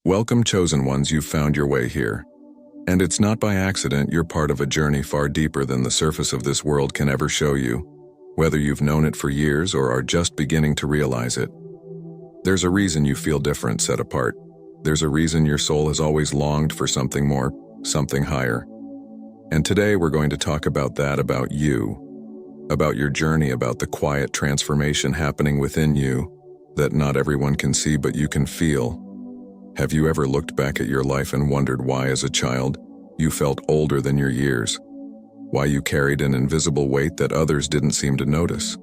Welcome, chosen ones, you've found your way here. And it's not by accident. You're part of a journey far deeper than the surface of this world can ever show you, whether you've known it for years or are just beginning to realize it. There's a reason you feel different, set apart. There's a reason your soul has always longed for something more, something higher. And today we're going to talk about that, about you, about your journey, about the quiet transformation happening within you that not everyone can see but you can feel. Have you ever looked back at your life and wondered why, as a child, you felt older than your years? Why you carried an invisible weight that others didn't seem to notice?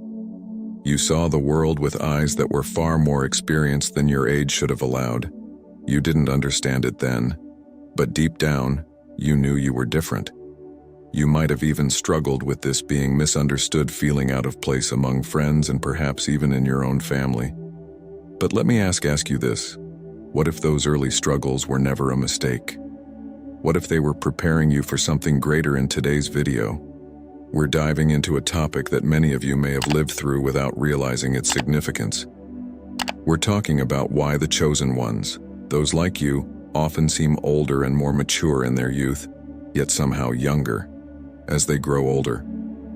You saw the world with eyes that were far more experienced than your age should have allowed. You didn't understand it then, but deep down, you knew you were different. You might have even struggled with this being misunderstood, feeling out of place among friends and perhaps even in your own family. But let me ask you this. What if those early struggles were never a mistake? What if they were preparing you for something greater? In today's video, we're diving into a topic that many of you may have lived through without realizing its significance. We're talking about why the chosen ones, those like you, often seem older and more mature in their youth, yet somehow younger as they grow older.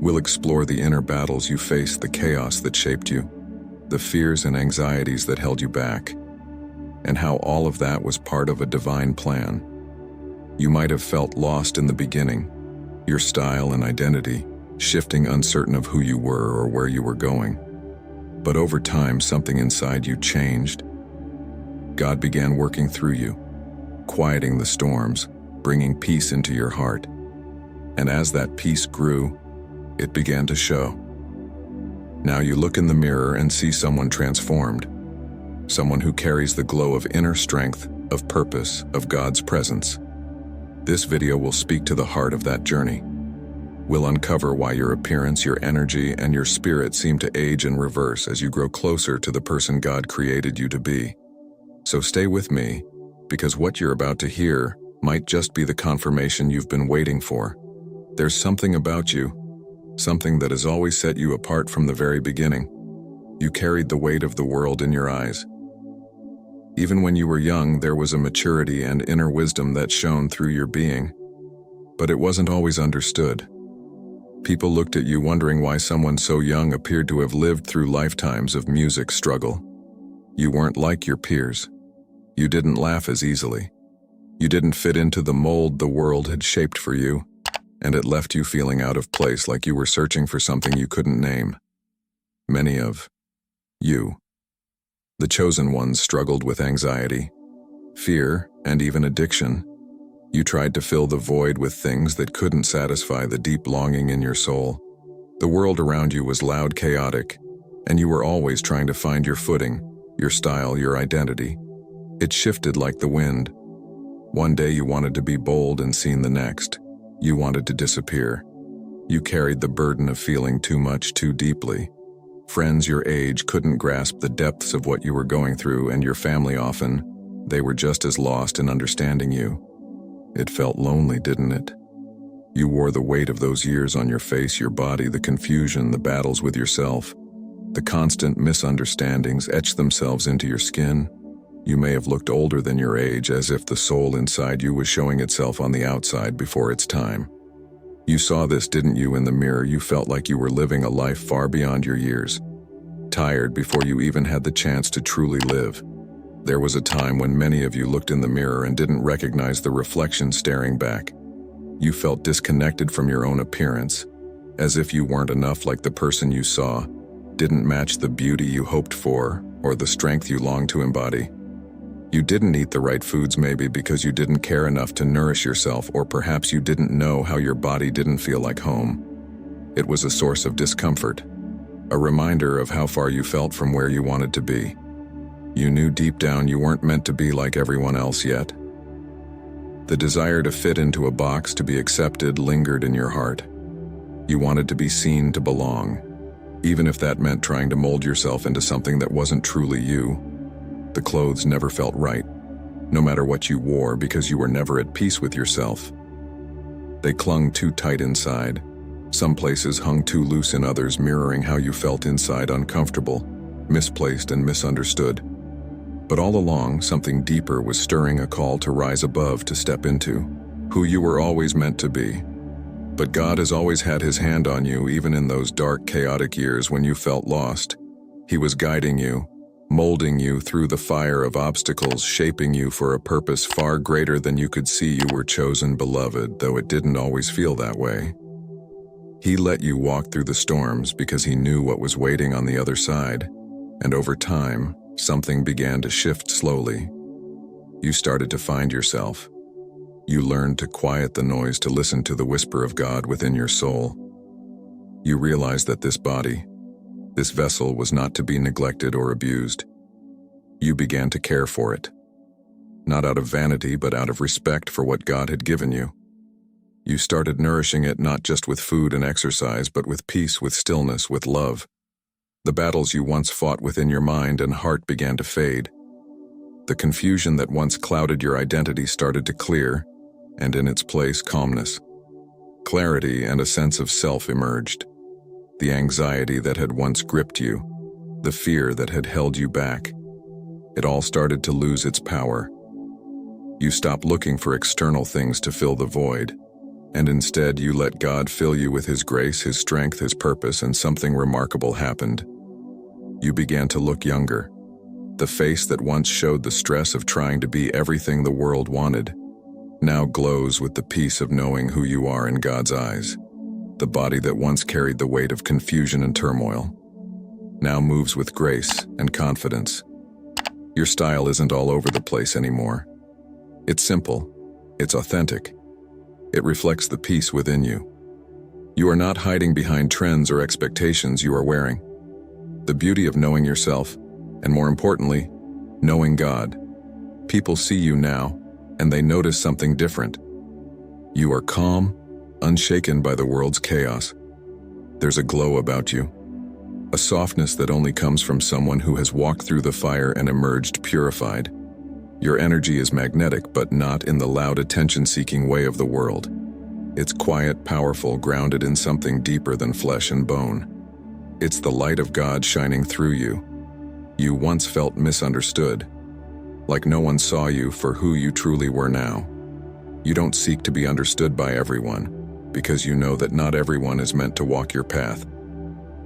We'll explore the inner battles you faced, the chaos that shaped you, the fears and anxieties that held you back, and how all of that was part of a divine plan. You might have felt lost in the beginning, your style and identity shifting, uncertain of who you were or where you were going. But over time, something inside you changed. God began working through you, quieting the storms, bringing peace into your heart. And as that peace grew, it began to show. Now you look in the mirror and see someone transformed, someone who carries the glow of inner strength, of purpose, of God's presence. This video will speak to the heart of that journey. We'll uncover why your appearance, your energy, and your spirit seem to age in reverse as you grow closer to the person God created you to be. So stay with me, because what you're about to hear might just be the confirmation you've been waiting for. There's something about you, something that has always set you apart from the very beginning. You carried the weight of the world in your eyes. Even when you were young, there was a maturity and inner wisdom that shone through your being. But it wasn't always understood. People looked at you wondering why someone so young appeared to have lived through lifetimes of music struggle. You weren't like your peers. You didn't laugh as easily. You didn't fit into the mold the world had shaped for you, and it left you feeling out of place, like you were searching for something you couldn't name. Many of you, the chosen ones, struggled with anxiety, fear, and even addiction. You tried to fill the void with things that couldn't satisfy the deep longing in your soul. The world around you was loud, chaotic, and you were always trying to find your footing, your style, your identity. It shifted like the wind. One day you wanted to be bold and seen, the next you wanted to disappear. You carried the burden of feeling too much too deeply. Friends your age couldn't grasp the depths of what you were going through, and your family often, they were just as lost in understanding you. It felt lonely, didn't it? You wore the weight of those years on your face, your body, the confusion, the battles with yourself. The constant misunderstandings etched themselves into your skin. You may have looked older than your age, as if the soul inside you was showing itself on the outside before its time. You saw this, didn't you, in the mirror? You felt like you were living a life far beyond your years, tired before you even had the chance to truly live. There was a time when many of you looked in the mirror and didn't recognize the reflection staring back. You felt disconnected from your own appearance, as if you weren't enough, like the person you saw didn't match the beauty you hoped for or the strength you longed to embody. You didn't eat the right foods, maybe because you didn't care enough to nourish yourself, or perhaps you didn't know how your body didn't feel like home. It was a source of discomfort, a reminder of how far you felt from where you wanted to be. You knew deep down you weren't meant to be like everyone else yet. The desire to fit into a box, to be accepted, lingered in your heart. You wanted to be seen, to belong, even if that meant trying to mold yourself into something that wasn't truly you. The clothes never felt right, no matter what you wore, because you were never at peace with yourself. They clung too tight inside. Some places hung too loose in others, mirroring how you felt inside, uncomfortable, misplaced, and misunderstood. But all along, something deeper was stirring, a call to rise above, to step into who you were always meant to be. But God has always had his hand on you, even in those dark, chaotic years when you felt lost. He was guiding you, molding you through the fire of obstacles, shaping you for a purpose far greater than you could see. You were chosen, beloved, though it didn't always feel that way. He let you walk through the storms because he knew what was waiting on the other side. And over time, something began to shift slowly. You started to find yourself. You learned to quiet the noise, to listen to the whisper of God within your soul. You realized that this body, this vessel, was not to be neglected or abused. You began to care for it, not out of vanity, but out of respect for what God had given you. You started nourishing it, not just with food and exercise, but with peace, with stillness, with love. The battles you once fought within your mind and heart began to fade. The confusion that once clouded your identity started to clear, and in its place, calmness, clarity, and a sense of self emerged. The anxiety that had once gripped you, the fear that had held you back, it all started to lose its power. You stopped looking for external things to fill the void, and instead you let God fill you with his grace, his strength, his purpose, and something remarkable happened. You began to look younger. The face that once showed the stress of trying to be everything the world wanted now glows with the peace of knowing who you are in God's eyes. The body that once carried the weight of confusion and turmoil now moves with grace and confidence. Your style isn't all over the place anymore. It's simple. It's authentic. It reflects the peace within you. You are not hiding behind trends or expectations. You are wearing the beauty of knowing yourself, and more importantly, knowing God. People see you now, and they notice something different. You are calm, unshaken by the world's chaos. There's a glow about you, a softness that only comes from someone who has walked through the fire and emerged purified. Your energy is magnetic, but not in the loud, attention-seeking way of the world. It's quiet, powerful, grounded in something deeper than flesh and bone. It's the light of God shining through you. You once felt misunderstood, like no one saw you for who you truly were now. You don't seek to be understood by everyone, because you know that not everyone is meant to walk your path.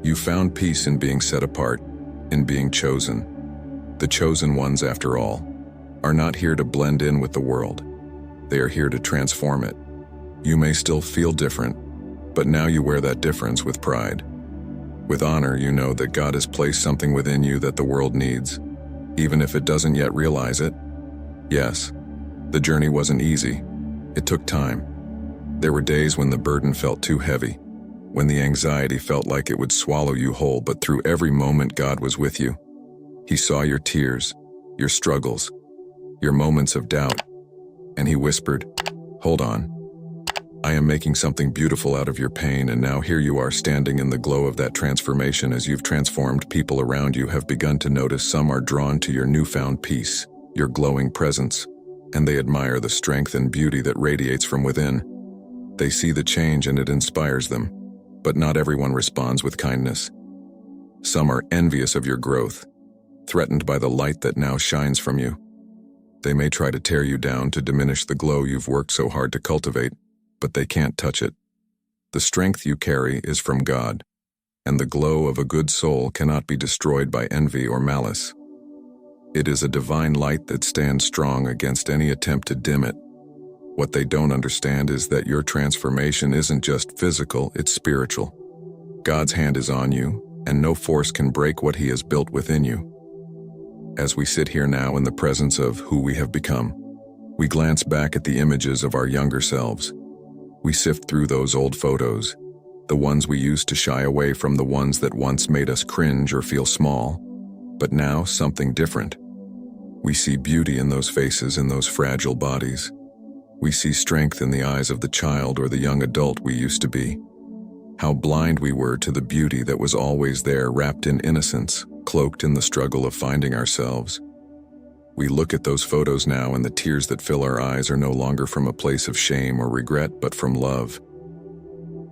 You found peace in being set apart, in being chosen. The chosen ones, after all, are not here to blend in with the world. They are here to transform it. You may still feel different, but now you wear that difference with pride. With honor, you know that God has placed something within you that the world needs, even if it doesn't yet realize it. Yes, the journey wasn't easy. It took time. There were days when the burden felt too heavy, when the anxiety felt like it would swallow you whole, but through every moment God was with you. He saw your tears, your struggles, your moments of doubt, and he whispered, "Hold on. I am making something beautiful out of your pain." And now here you are, standing in the glow of that transformation. As you've transformed, people around you have begun to notice. Some are drawn to your newfound peace, your glowing presence, and they admire the strength and beauty that radiates from within. They see the change and it inspires them, but not everyone responds with kindness. Some are envious of your growth, threatened by the light that now shines from you. They may try to tear you down, to diminish the glow you've worked so hard to cultivate, but they can't touch it. The strength you carry is from God, and the glow of a good soul cannot be destroyed by envy or malice. It is a divine light that stands strong against any attempt to dim it. What they don't understand is that your transformation isn't just physical, it's spiritual. God's hand is on you, and no force can break what he has built within you. As we sit here now in the presence of who we have become, we glance back at the images of our younger selves. We sift through those old photos, the ones we used to shy away from, the ones that once made us cringe or feel small, but now something different. We see beauty in those faces, in those fragile bodies. We see strength in the eyes of the child or the young adult we used to be. How blind we were to the beauty that was always there, wrapped in innocence, cloaked in the struggle of finding ourselves. We look at those photos now, and the tears that fill our eyes are no longer from a place of shame or regret, but from love.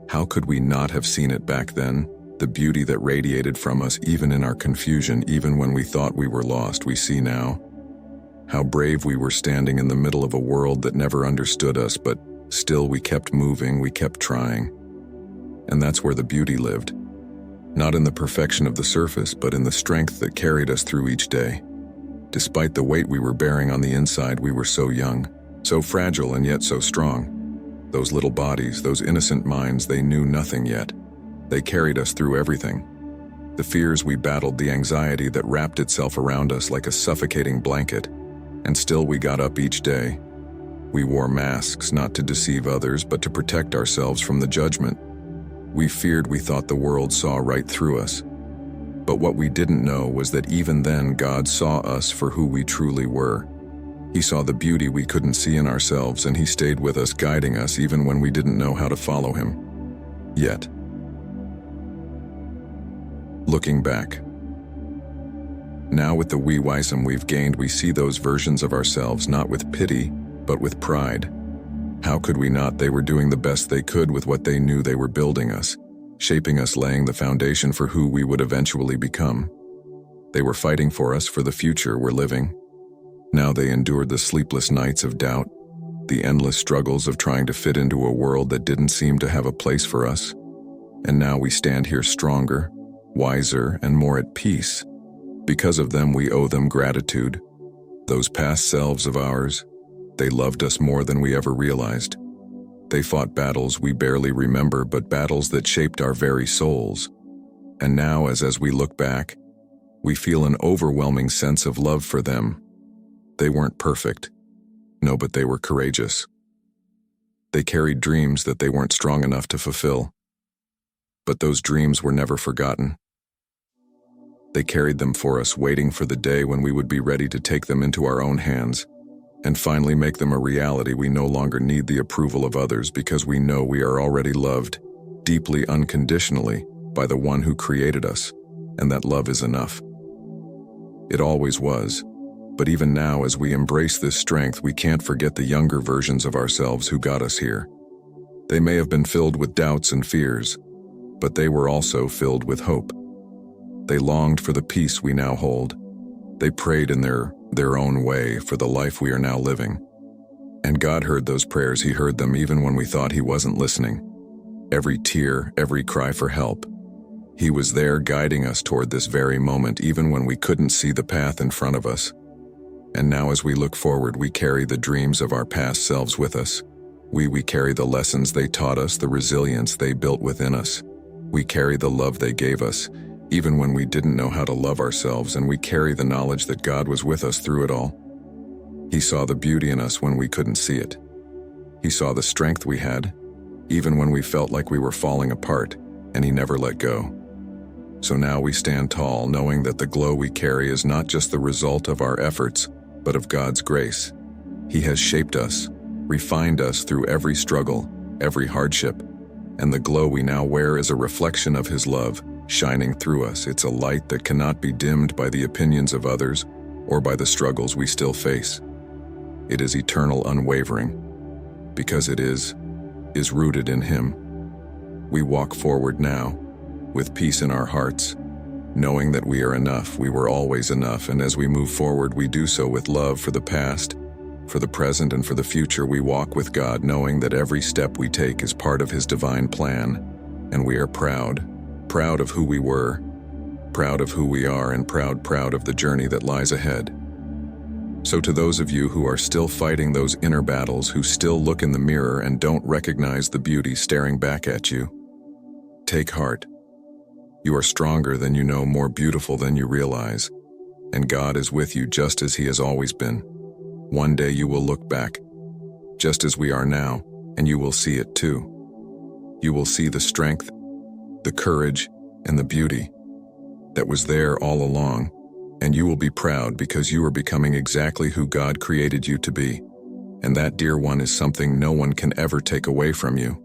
How could we not have seen it back then? The beauty that radiated from us, even in our confusion, even when we thought we were lost, we see now. How brave we were standing in the middle of a world that never understood us, but still we kept moving, we kept trying. And that's where the beauty lived. Not in the perfection of the surface, but in the strength that carried us through each day. Despite the weight we were bearing on the inside, we were so young, so fragile and yet so strong. Those little bodies, those innocent minds, they knew nothing yet. They carried us through everything. The fears we battled, the anxiety that wrapped itself around us like a suffocating blanket. And still we got up each day. We wore masks not to deceive others, but to protect ourselves from the judgment. We feared we thought the world saw right through us. But what we didn't know was that even then God saw us for who we truly were. He saw the beauty we couldn't see in ourselves, and He stayed with us, guiding us even when we didn't know how to follow Him. Yet. Looking back. Now with the wee wisdom we've gained, we see those versions of ourselves not with pity, but with pride. How could we not? They were doing the best they could with what they knew. They were building us, shaping us, laying the foundation for who we would eventually become. They were fighting for us, for the future we're living. Now they endured the sleepless nights of doubt, the endless struggles of trying to fit into a world that didn't seem to have a place for us. And now we stand here stronger, wiser, and more at peace. Because of them, we owe them gratitude. Those past selves of ours, they loved us more than we ever realized. They fought battles we barely remember, but battles that shaped our very souls. And now, as we look back, we feel an overwhelming sense of love for them. They weren't perfect. No, but they were courageous. They carried dreams that they weren't strong enough to fulfill. But those dreams were never forgotten. They carried them for us, waiting for the day when we would be ready to take them into our own hands and finally make them a reality. We no longer need the approval of others because we know we are already loved, deeply, unconditionally, by the one who created us, and that love is enough. It always was, but even now as we embrace this strength, we can't forget the younger versions of ourselves who got us here. They may have been filled with doubts and fears, but they were also filled with hope. They longed for the peace we now hold. They prayed in their own way for the life we are now living. And God heard those prayers. He heard them even when we thought He wasn't listening. Every tear, every cry for help. He was there guiding us toward this very moment, even when we couldn't see the path in front of us. And now as we look forward, we carry the dreams of our past selves with us. We carry the lessons they taught us, the resilience they built within us. We carry the love they gave us, even when we didn't know how to love ourselves, and we carry the knowledge that God was with us through it all. He saw the beauty in us when we couldn't see it. He saw the strength we had, even when we felt like we were falling apart, and He never let go. So now we stand tall, knowing that the glow we carry is not just the result of our efforts, but of God's grace. He has shaped us, refined us through every struggle, every hardship, and the glow we now wear is a reflection of His love, shining through us. It's a light that cannot be dimmed by the opinions of others or by the struggles we still face. It is eternal, unwavering, because it is rooted in Him. We walk forward now, with peace in our hearts, knowing that we are enough, we were always enough, and as we move forward, we do so with love for the past, for the present, and for the future. We walk with God, knowing that every step we take is part of His divine plan, and we are proud of who we were, proud of who we are, and proud of the journey that lies ahead. So to those of you who are still fighting those inner battles, who still look in the mirror and don't recognize the beauty staring back at you, take heart. You are stronger than you know, more beautiful than you realize, and God is with you just as He has always been. One day you will look back, just as we are now, and you will see it too. You will see the strength, the courage, and the beauty that was there all along, and you will be proud because you are becoming exactly who God created you to be. And that, dear one, is something no one can ever take away from you.